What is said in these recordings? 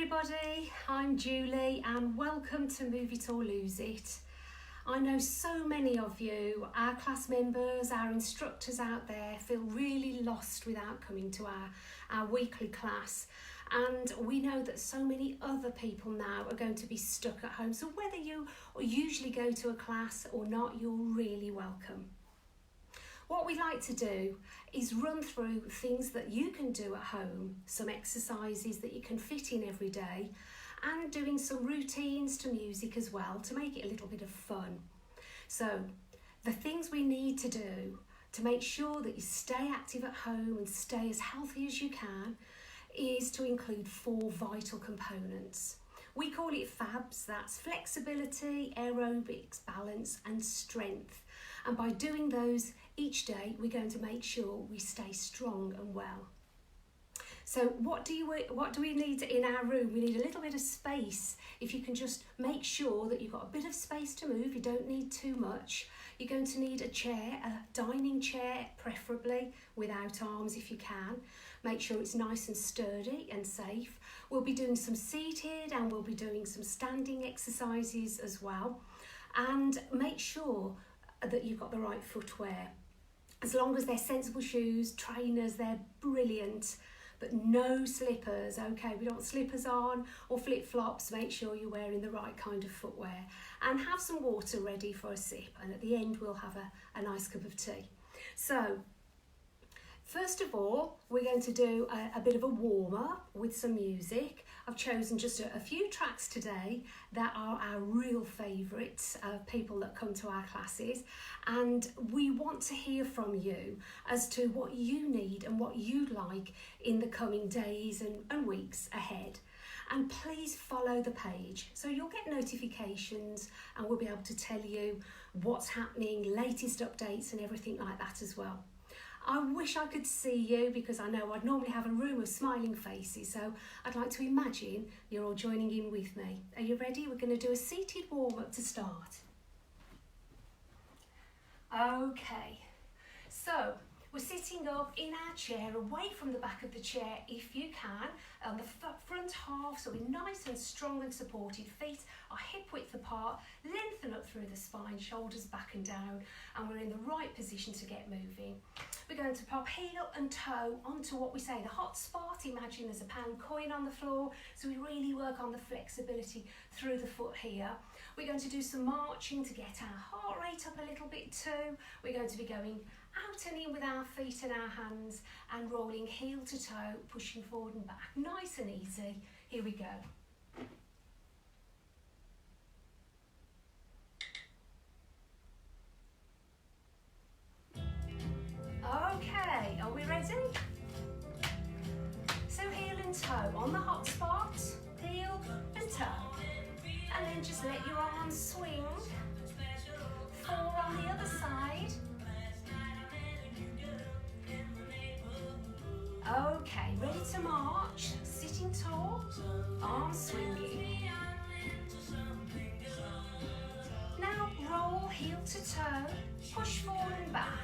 everybody, I'm Julie and welcome to Move It or Lose It. I know so many of you, our class members, our instructors out there feel really lost without coming to our weekly class, and we know that so many other people now are going to be stuck at home, so whether you usually go to a class or not, you're really welcome. What we like to do is run through things that you can do at home, some exercises that you can fit in every day, and doing some routines to music as well to make it a little bit of fun. So the things we need to do to make sure that you stay active at home and stay as healthy as you can is to include 4 vital components. We call it FABs, that's flexibility, aerobics, balance and strength. And by doing those each day, we're going to make sure we stay strong and well. So what do we need in our room? We need a little bit of space. If you can just make sure that you've got a bit of space to move, you don't need too much. You're going to need a chair, a dining chair, preferably without arms if you can. Make sure it's nice and sturdy and safe. We'll be doing some seated and we'll be doing some standing exercises as well. And make sure that you've got the right footwear. As long as they're sensible shoes, trainers, they're brilliant, but no slippers, okay? We don't want slippers on or flip-flops. Make sure you're wearing the right kind of footwear and have some water ready for a sip, and at the end we'll have a nice cup of tea. So first of all, we're going to do a bit of a warm-up with some music. I've chosen just a few tracks today that are our real favourites of people that come to our classes, and we want to hear from you as to what you need and what you'd like in the coming days and weeks ahead. And please follow the page so you'll get notifications and we'll be able to tell you what's happening, latest updates and everything like that as well. I wish I could see you because I know I'd normally have a room of smiling faces, so I'd like to imagine you're all joining in with me. Are you ready? We're going to do a seated warm-up to start. Okay, so we're sitting up in our chair, away from the back of the chair if you can, on the front half, so we're nice and strong and supported. Feet are hip width apart, lengthen up through the spine, shoulders back and down, and we're in the right position to get moving. We're going to pop heel and toe onto what we say the hot spot. Imagine there's a pound coin on the floor, so we really work on the flexibility through the foot here. We're going to do some marching to get our heart rate up a little bit too. We're going to be going out and in with our feet and our hands and rolling heel to toe, pushing forward and back. Nice and easy. Here we go. Okay, are we ready? So heel and toe on the hot spot, heel and toe. And then just let your arms swing. 4 on the other side. Okay, ready to march, sitting tall, arms swinging. Now roll heel to toe, push forward and back.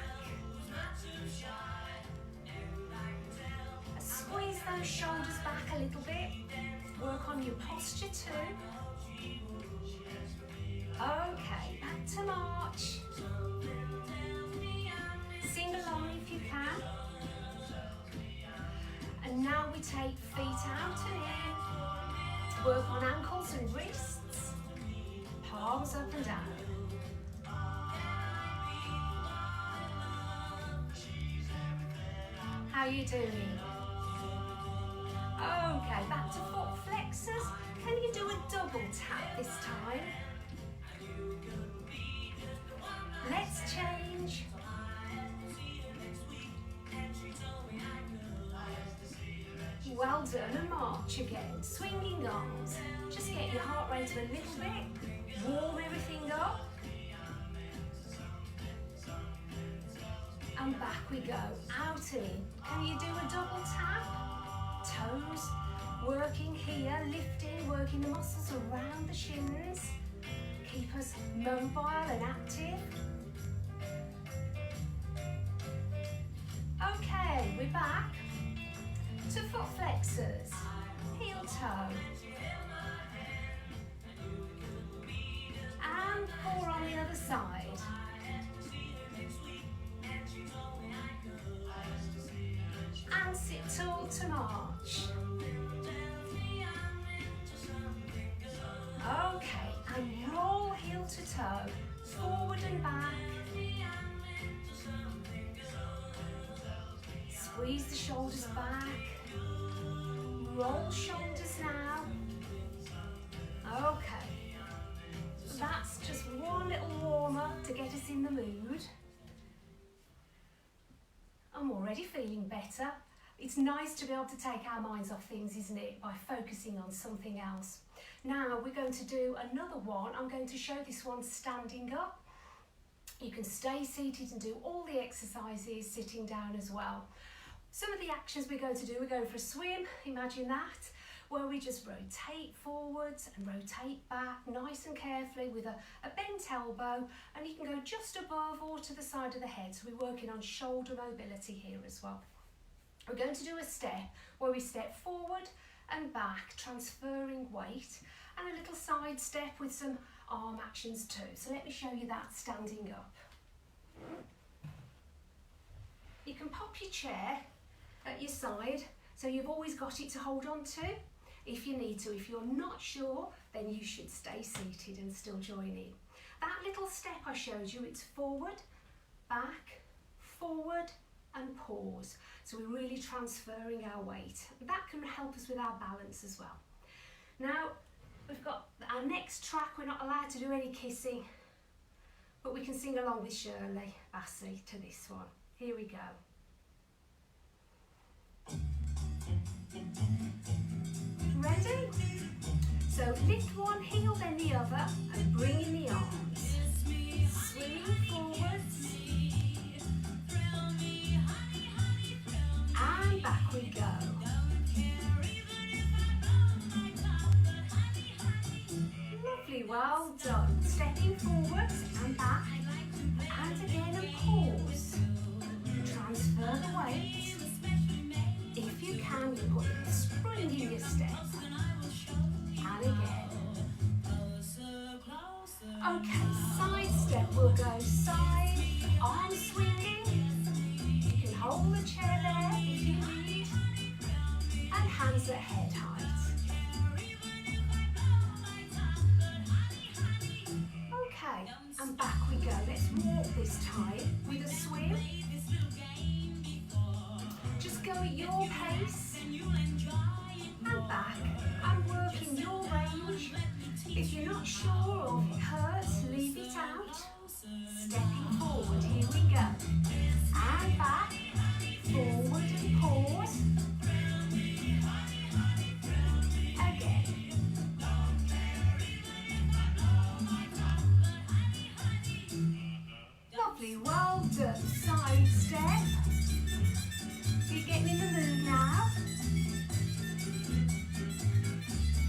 Squeeze those shoulders back a little bit, work on your posture too. Okay, back to march. Sing along if you can. And now we take feet out and in, work on ankles and wrists, palms up and down. How are you doing? Okay, back to foot flexors. Can you do a double tap this time? Let's change. Well done, and march again. Swinging arms. Just get your heart rate a little bit. Warm everything up. And back we go. Out and in. Can you do a double tap? Toes working here, lifting, working the muscles around the shins. Keep us mobile and active. Okay, we're back to foot flexors. heel toe. And 4 on the other side. And sit tall to march. Okay, and roll heel to toe, forward and back. Squeeze the shoulders back. Roll shoulders now. Okay, that's just one little warmer to get us in the mood. I'm already feeling better. It's nice to be able to take our minds off things, isn't it, by focusing on something else. Now we're going to do another one. I'm going to show this one standing up. You can stay seated and do all the exercises sitting down as well. Some of the actions we're going to do, we're going for a swim, imagine that, where we just rotate forwards and rotate back nice and carefully with a bent elbow, and you can go just above or to the side of the head. So we're working on shoulder mobility here as well. We're going to do a step where we step forward and back, transferring weight, and a little side step with some arm actions too. So let me show you that standing up. You can pop your chair at your side, so you've always got it to hold on to if you need to. If you're not sure, then you should stay seated and still join in. That little step I showed you, it's forward, back, forward, and pause. So we're really transferring our weight. That can help us with our balance as well. Now, we've got our next track. We're not allowed to do any kissing, but we can sing along with Shirley Bassey to this one. Here we go. Ready? So lift one heel, then the other, and bring in the arms. Swinging forwards. And back we go. Lovely, well done. Stepping forwards and back, and again, and pause. Transfer the weight. If you can, you put a spring in your step. And again. Okay, side step. We'll go side, arm swinging. You can hold the chair there if you need. And hands at head height. Okay, and back we go. Let's walk this time with a swim. Just go at your pace. And back. And work in your range. If you're not sure or if it hurts, leave it out. Stepping forward, here we go. And back. Forward and pause. Again. Lovely, well done. Side step. You're getting in the mood now.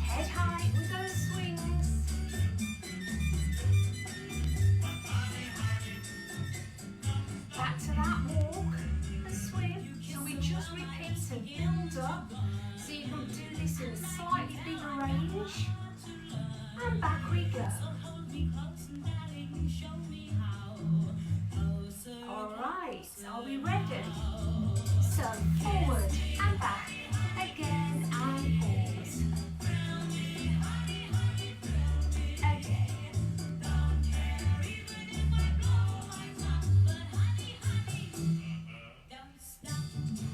Head height with those swings. Back to that walk and swim. So we just repeat and build up. So you can do this in a slightly bigger range. And back we go. Alright, are we ready? So forward and back, again and pause. Again.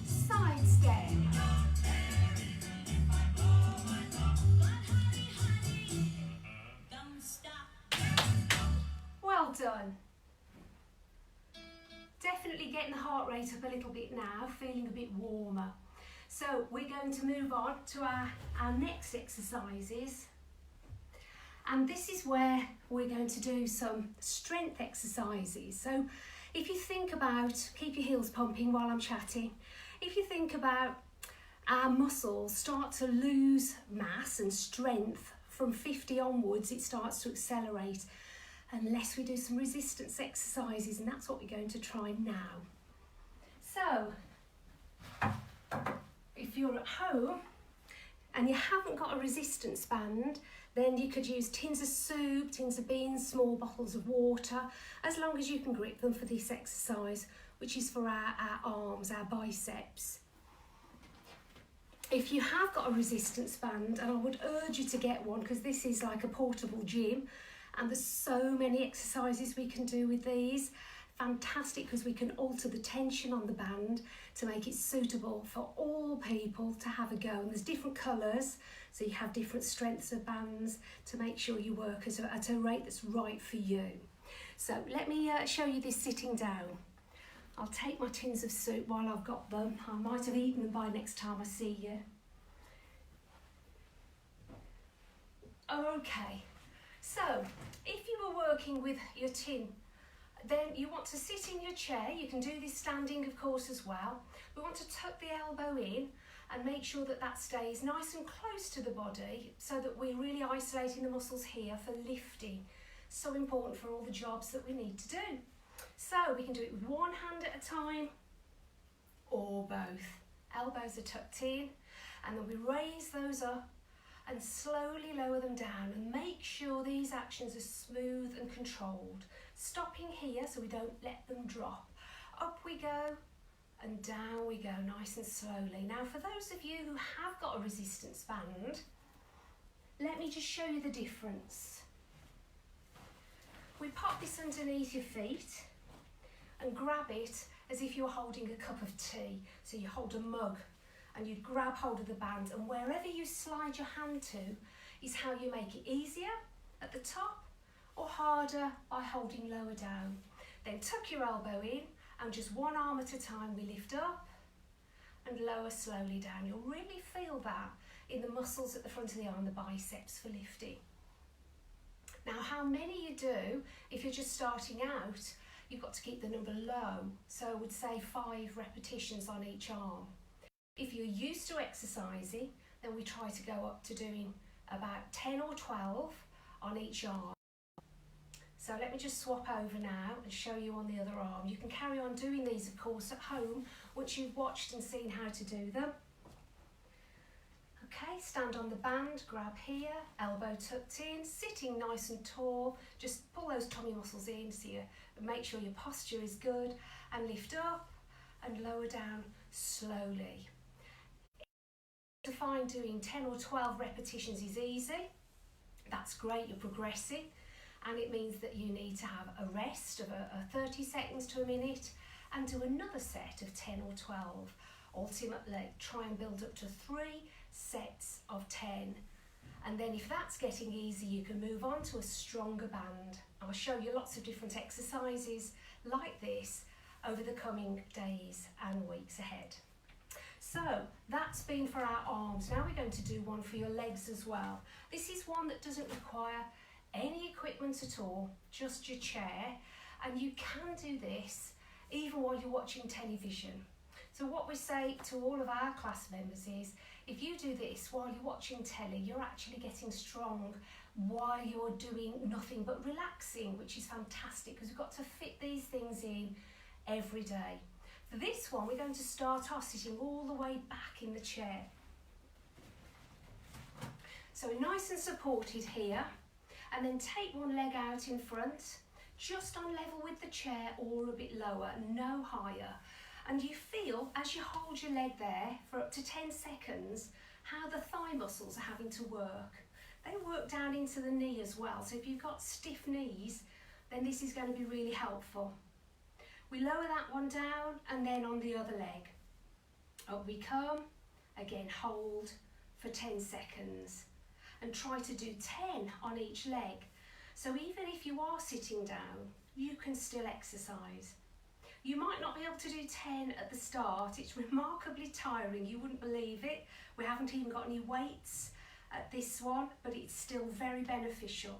Side step. Well done. Definitely getting the heart rate up a little bit now, feeling a bit warmer. So we're going to move on to our next exercises. And this is where we're going to do some strength exercises. So if you think about, keep your heels pumping while I'm chatting. If you think about our muscles start to lose mass and strength from 50 onwards, it starts to accelerate. Unless we do some resistance exercises, and that's what we're going to try now. So, if you're at home and you haven't got a resistance band, then you could use tins of soup, tins of beans, small bottles of water, as long as you can grip them for this exercise, which is for our arms, our biceps. If you have got a resistance band, and I would urge you to get one because this is like a portable gym, and there's so many exercises we can do with these. Fantastic, because we can alter the tension on the band to make it suitable for all people to have a go. And there's different colours, so you have different strengths of bands to make sure you work at a rate that's right for you. So let me show you this sitting down. I'll take my tins of soup while I've got them. I might have eaten them by next time I see you. Okay, so if you were working with your tin, then you want to sit in your chair. You can do this standing, of course, as well. We want to tuck the elbow in and make sure that that stays nice and close to the body so that we're really isolating the muscles here for lifting. So important for all the jobs that we need to do. So we can do it with one hand at a time or both. Elbows are tucked in, and then we raise those up and slowly lower them down, and make sure these actions are smooth and controlled. Stopping here so we don't let them drop. Up we go and down we go, nice and slowly. Now for those of you who have got a resistance band, let me just show you the difference. We pop this underneath your feet and grab it as if you're holding a cup of tea. So you hold a mug and you grab hold of the band, and wherever you slide your hand to is how you make it easier at the top or harder by holding lower down. Then tuck your elbow in, and just one arm at a time we lift up and lower slowly down. You'll really feel that in the muscles at the front of the arm, the biceps, for lifting. Now how many you do, if you're just starting out, you've got to keep the number low. So I would say 5 repetitions on each arm. If you're used to exercising, then we try to go up to doing about 10 or 12 on each arm. So let me just swap over now and show you on the other arm. You can carry on doing these, of course, at home once you've watched and seen how to do them. Okay, stand on the band, grab here, elbow tucked in, sitting nice and tall. Just pull those tummy muscles in so you make sure your posture is good, and lift up and lower down slowly. To find doing 10 or 12 repetitions is easy. That's great, you're progressing, and it means that you need to have a rest of a 30 seconds to a minute and do another set of 10 or 12. Ultimately, try and build up to 3 sets of 10. And then if that's getting easy, you can move on to a stronger band. I'll show you lots of different exercises like this over the coming days and weeks ahead. So that's been for our arms. Now we're going to do one for your legs as well. This is one that doesn't require any equipment at all, just your chair. And you can do this even while you're watching television. So what we say to all of our class members is, if you do this while you're watching telly, you're actually getting strong while you're doing nothing but relaxing, which is fantastic because we've got to fit these things in every day. For this one, we're going to start off sitting all the way back in the chair. So we're nice and supported here, and then take one leg out in front, just on level with the chair or a bit lower, no higher. And you feel, as you hold your leg there for up to 10 seconds, how the thigh muscles are having to work. They work down into the knee as well, so if you've got stiff knees, then this is going to be really helpful. We lower that one down, and then on the other leg. Up we come, again hold for 10 seconds, and try to do 10 on each leg. So even if you are sitting down, you can still exercise. You might not be able to do 10 at the start. It's remarkably tiring, you wouldn't believe it. We haven't even got any weights at this one, but it's still very beneficial.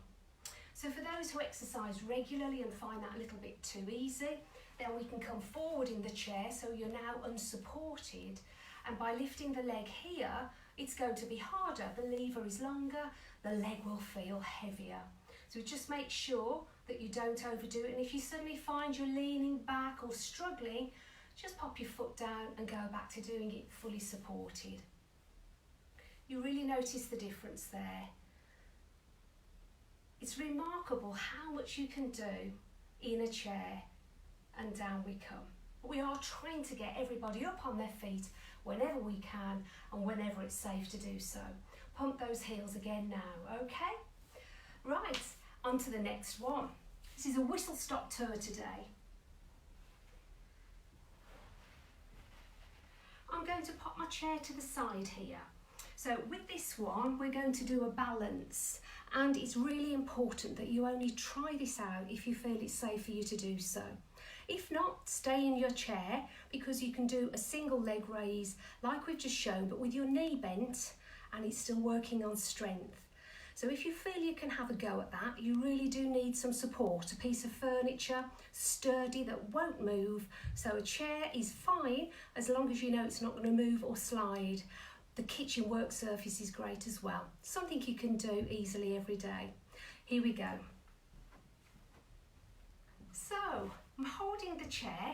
So for those who exercise regularly and find that a little bit too easy, then we can come forward in the chair so you're now unsupported, and by lifting the leg here, it's going to be harder. The lever is longer, the leg will feel heavier. So just make sure that you don't overdo it, and if you suddenly find you're leaning back or struggling, just pop your foot down and go back to doing it fully supported. You really notice the difference there. It's remarkable how much you can do in a chair, and down we come. We are trying to get everybody up on their feet whenever we can and whenever it's safe to do so. Pump those heels again now, okay? Right, on to the next one. This is a whistle stop tour today. I'm going to pop my chair to the side here. So with this one, we're going to do a balance, and it's really important that you only try this out if you feel it's safe for you to do so. If not, stay in your chair, because you can do a single leg raise like we've just shown, but with your knee bent, and it's still working on strength. So if you feel you can have a go at that, you really do need some support, a piece of furniture, sturdy, that won't move. So a chair is fine as long as you know it's not going to move or slide. The kitchen work surface is great as well. Something you can do easily every day. Here we go. So I'm holding the chair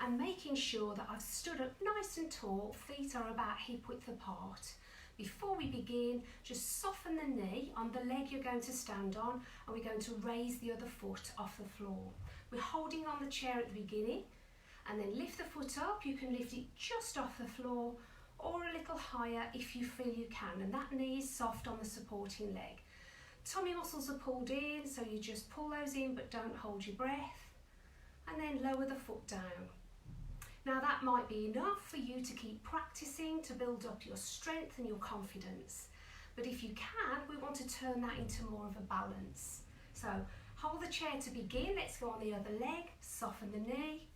and making sure that I've stood up nice and tall, feet are about hip width apart. Before we begin, just soften the knee on the leg you're going to stand on, and we're going to raise the other foot off the floor. We're holding on the chair at the beginning, and then lift the foot up. You can lift it just off the floor or a little higher if you feel you can, and that knee is soft on the supporting leg. Tummy muscles are pulled in, so you just pull those in but don't hold your breath, and then lower the foot down. Now that might be enough for you to keep practicing to build up your strength and your confidence. But if you can, we want to turn that into more of a balance. So hold the chair to begin. Let's go on the other leg, soften the knee,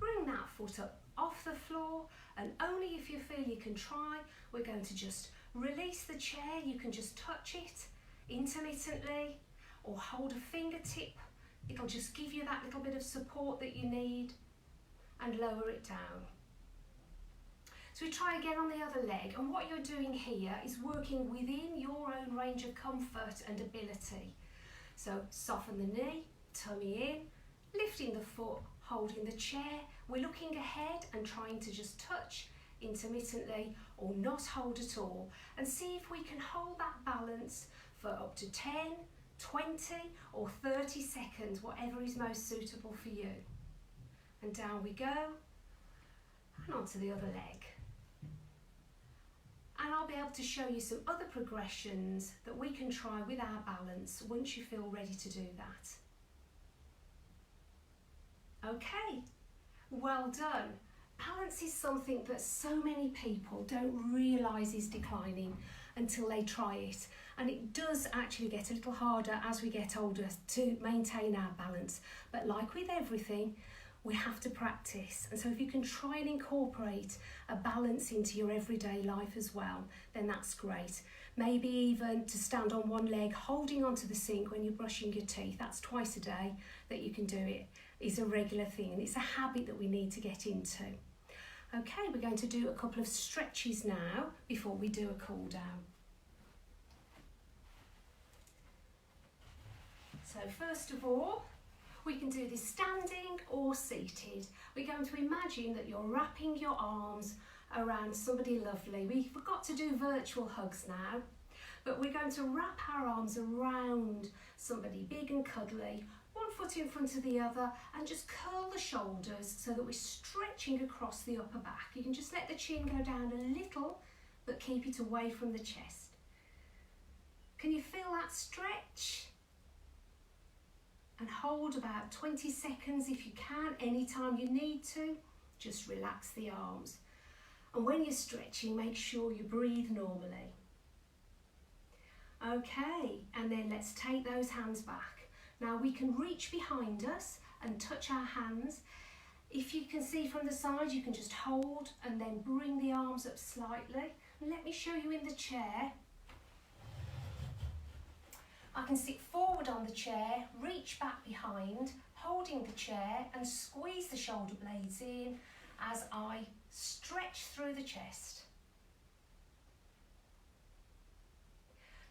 bring that foot up off the floor, and only if you feel you can try, we're going to just release the chair. You can just touch it intermittently or hold a fingertip. It'll just give you that little bit of support that you need, and lower it down. So we try again on the other leg, and what you're doing here is working within your own range of comfort and ability. So soften the knee, tummy in, lifting the foot, holding the chair. We're looking ahead and trying to just touch intermittently or not hold at all, and see if we can hold that balance for up to 10, 20 or 30 seconds, whatever is most suitable for you. And down we go, and onto the other leg. And I'll be able to show you some other progressions that we can try with our balance once you feel ready to do that. Okay, well done. Balance is something that so many people don't realise is declining until they try it. And it does actually get a little harder as we get older to maintain our balance. But like with everything, we have to practice. And so if you can try and incorporate a balance into your everyday life as well, then that's great. Maybe even to stand on one leg, holding onto the sink when you're brushing your teeth. That's twice a day that you can do it. It's a regular thing, and it's a habit that we need to get into. Okay, we're going to do a couple of stretches now before we do a cool down. So first of all, we can do this standing or seated. We're going to imagine that you're wrapping your arms around somebody lovely. We forgot to do virtual hugs now, but we're going to wrap our arms around somebody big and cuddly, one foot in front of the other, and just curl the shoulders so that we're stretching across the upper back. You can just let the chin go down a little, but keep it away from the chest. Can you feel that stretch? And hold about 20 seconds if you can. Anytime you need to, just relax the arms. And when you're stretching, make sure you breathe normally. Okay, and then let's take those hands back. Now we can reach behind us and touch our hands. If you can see from the side, you can just hold and then bring the arms up slightly. And let me show you in the chair. I can sit forward on the chair, reach back behind, holding the chair, and squeeze the shoulder blades in as I stretch through the chest.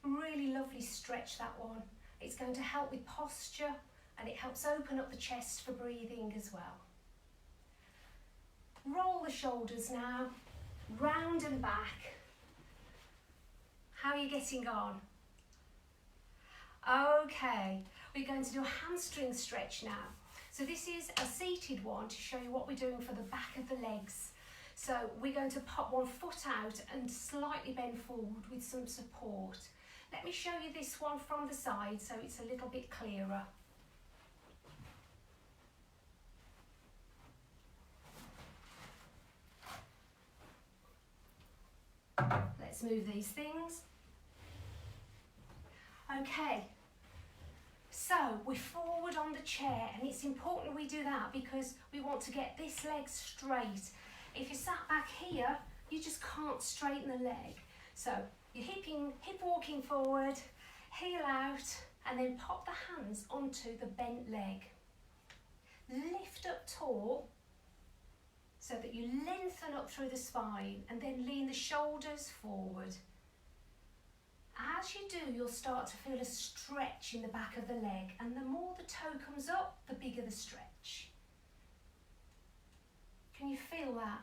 Really lovely stretch, that one. It's going to help with posture, and it helps open up the chest for breathing as well. Roll the shoulders now, round and back. How are you getting on? Okay, we're going to do a hamstring stretch now. So this is a seated one to show you what we're doing for the back of the legs. So we're going to pop one foot out and slightly bend forward with some support. Let me show you this one from the side so it's a little bit clearer. Let's move these things. Okay, so we're forward on the chair, and it's important we do that because we want to get this leg straight. If you sat back here, you just can't straighten the leg. So you're hip walking forward, heel out, and then pop the hands onto the bent leg. Lift up tall so that you lengthen up through the spine, and then lean the shoulders forward. As you do, you'll start to feel a stretch in the back of the leg, and the more the toe comes up, the bigger the stretch. Can you feel that?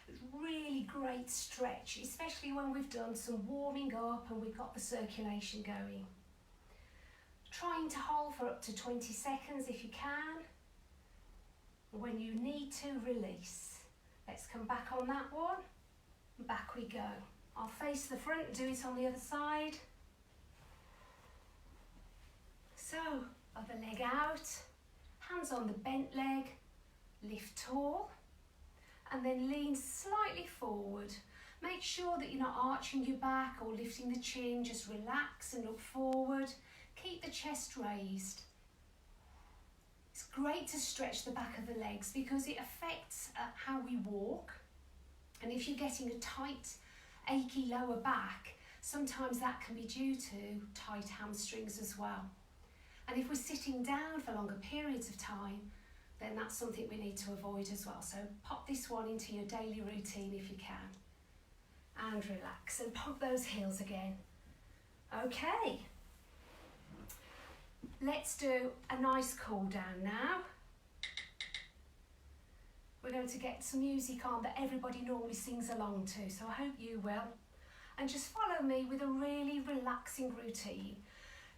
It's really great stretch, especially when we've done some warming up and we've got the circulation going. Trying to hold for up to 20 seconds if you can. When you need to, release. Let's come back on that one. Back we go. I'll face the front, do it on the other side. So, other leg out, hands on the bent leg, lift tall, and then lean slightly forward. Make sure that you're not arching your back or lifting the chin, just relax and look forward. Keep the chest raised. It's great to stretch the back of the legs because it affects how we walk. And if you're getting a tight, achy lower back, sometimes that can be due to tight hamstrings as well. And if we're sitting down for longer periods of time, then that's something we need to avoid as well. So pop this one into your daily routine if you can. And relax and pop those heels again. Okay. Let's do a nice cool down now. We're going to get some music on that everybody normally sings along to, so I hope you will. And just follow me with a really relaxing routine.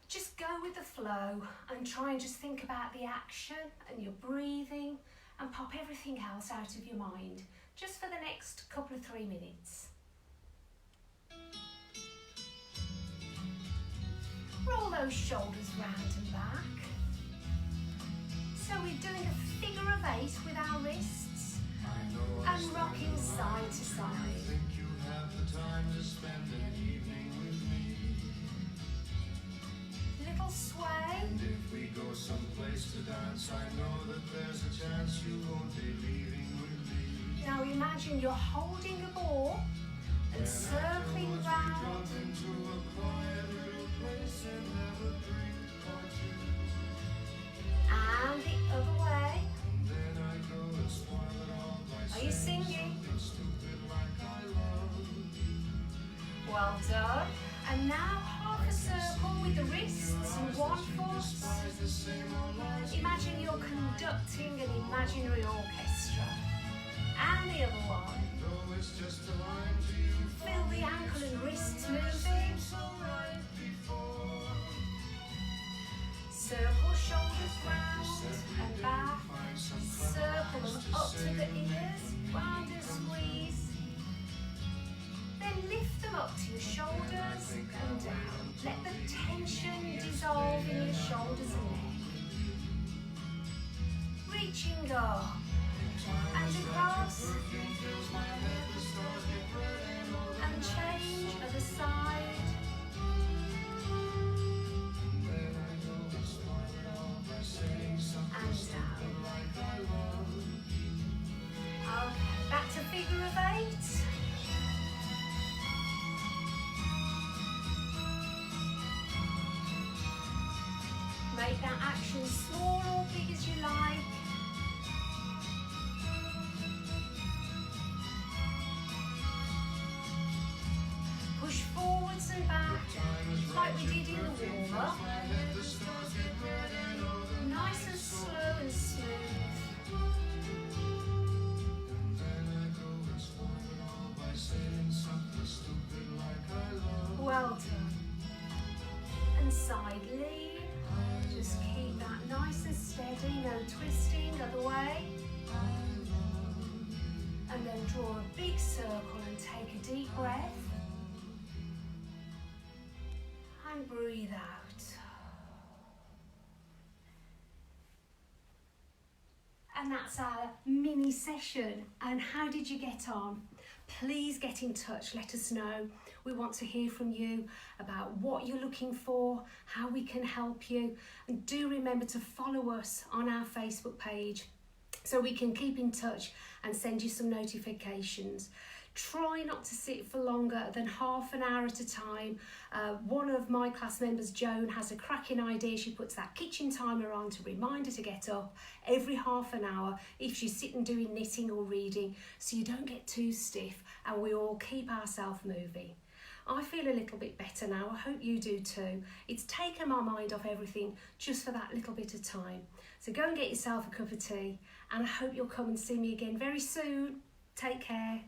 Just go with the flow and try and just think about the action and your breathing and pop everything else out of your mind, just for the next couple of 3 minutes. Roll those shoulders round and back. So we're doing a figure of 8 with our wrists and rocking side to side. Little sway. And if we go someplace to dance, I know that there's a chance you won't be leaving with me. Now imagine you're holding a ball and circling round. Into a quiet little place and have a drink or two. And the other way. And then I go and spoil it all by Are you singing? something stupid like I love you. Well done. And now half a circle with the wrists and one foot. Imagine you're conducting an imaginary orchestra. And the other one. Though it's just a line to you. Feel the ankle and wrists moving. Circle shoulders round and back. Circle them up to the ears. Round and squeeze. Then lift them up to your shoulders and down. Let the tension dissolve in your shoulders and neck. Reaching up and across. And change other side. And down. Okay, back to figure of 8. Make that action small or big as you like. Push forwards and back, like we did in the warm-up. Nice and slow and smooth. Well done. breath. And breathe out. And that's our mini session. And how did you get on? Please get in touch, let us know. We want to hear from you about what you're looking for, how we can help you. And do remember to follow us on our Facebook page so we can keep in touch and send you some notifications. Try not to sit for longer than half an hour at a time. One of my class members, Joan, has a cracking idea. She puts that kitchen timer on to remind her to get up every half an hour if she's sitting doing knitting or reading, so you don't get too stiff and we all keep ourselves moving. I feel a little bit better now. I hope you do too. It's taken my mind off everything just for that little bit of time. So go and get yourself a cup of tea, and I hope you'll come and see me again very soon. Take care.